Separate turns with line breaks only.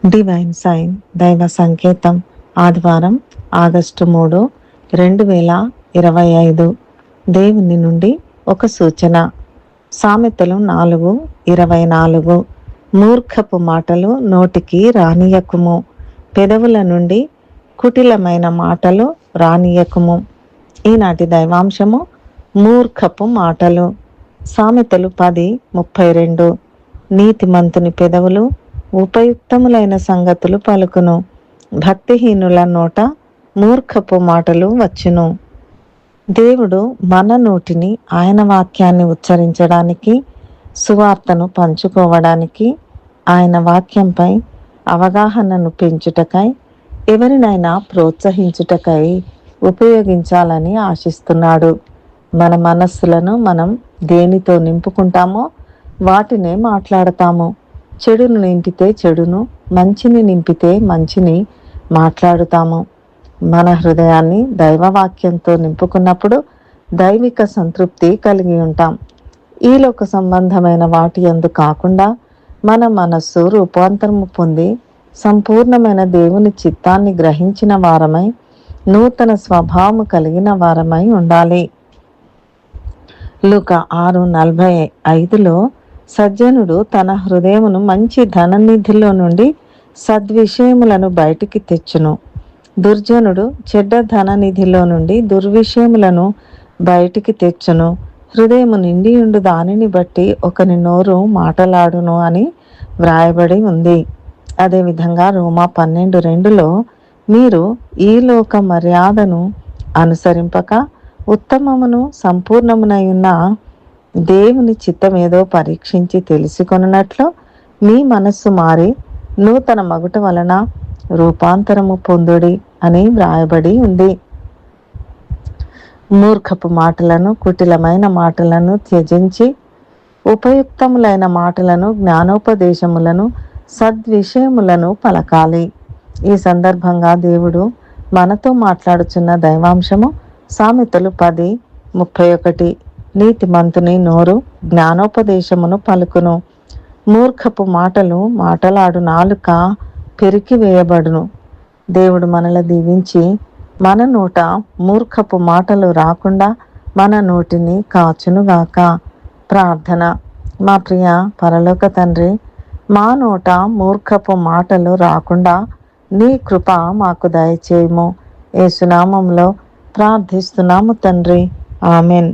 Divine sign దైవ సంకేతం ఆదివారం ఆగస్టు 3, 2025. దేవుని నుండి ఒక సూచన. సామెతలు 4:24. మూర్ఖపు మాటలు నోటికి రానియకుము, పెదవుల నుండి కుటిలమైన మాటలు రానియకుము. ఈనాటి దైవాంశము మూర్ఖపు మాటలు. సామెతలు 10:32. నీతిమంతుని పెదవులు ఉపయుక్తములైన సంగతులు పలుకును, భక్తిహీనుల నోట మూర్ఖపు మాటలు వచ్చును. దేవుడు మన నోటిని ఆయన వాక్యాన్ని ఉచ్చరించడానికి, సువార్తను పంచుకోవడానికి, ఆయన వాక్యంపై అవగాహనను పెంచుటకై, ఎవరినైనా ప్రోత్సహించుటకై ఉపయోగించాలని ఆశిస్తున్నాడు. మన మనస్సులను మనం దేనితో నింపుకుంటామో వాటినే మాట్లాడతాము. చెడును నింపితే చెడును, మంచిని నింపితే మంచిని మాట్లాడుతాము. మన హృదయాన్ని దైవవాక్యంతో నింపుకున్నప్పుడు దైవిక సంతృప్తి కలిగి ఉంటాం. ఈ లోక సంబంధమైన వాటి యందు కాకుండా మన మనస్సు రూపాంతరము పొంది సంపూర్ణమైన దేవుని చిత్తాన్ని గ్రహించిన వారమై, నూతన స్వభావము కలిగిన వారమై ఉండాలి. లూకా 6:45లో సజ్జనుడు తన హృదయమును మంచి ధననిధిలో నుండి సద్విషయములను బయటికి తెచ్చును, దుర్జనుడు చెడ్డ ధననిధిలో నుండి దుర్విషయములను బయటికి తెచ్చును. హృదయము నిండియుండు దానిని బట్టి ఒకని నోరు మాటలాడును అని వ్రాయబడి ఉంది. అదేవిధంగా రోమా 12:2లో మీరు ఈ లోక మర్యాదను అనుసరింపక ఉత్తమమును సంపూర్ణమునయున్న దేవుని చిత్తమేదో పరీక్షించి తెలుసుకొనున్నట్లు మీ మనస్సు మారి నూతన మగుట వలన రూపాంతరము పొందుడి అని వ్రాయబడి ఉంది. మూర్ఖపు మాటలను, కుటిలమైన మాటలను త్యజించి ఉపయుక్తములైన మాటలను, జ్ఞానోపదేశములను, సద్విషయములను పలకాలి. ఈ సందర్భంగా దేవుడు మనతో మాట్లాడుచున్న దైవాంశము సామెతలు 10:31. నీతిమంతుని నోరు జ్ఞానోపదేశమును పలుకును, మూర్ఖపు మాటలు మాటలాడు నాలుక పెరికివేయబడును. దేవుడు మనల దీవించి మన నోట మూర్ఖపు మాటలు రాకుండా మన నోటిని కాచునుగాక. ప్రార్థన. మా ప్రియ పరలోక తండ్రి, మా నోట మూర్ఖపు మాటలు రాకుండా నీ కృప మాకు దయచేయము. యేసునామములో ప్రార్థిస్తున్నాము తండ్రి, ఆమెన్.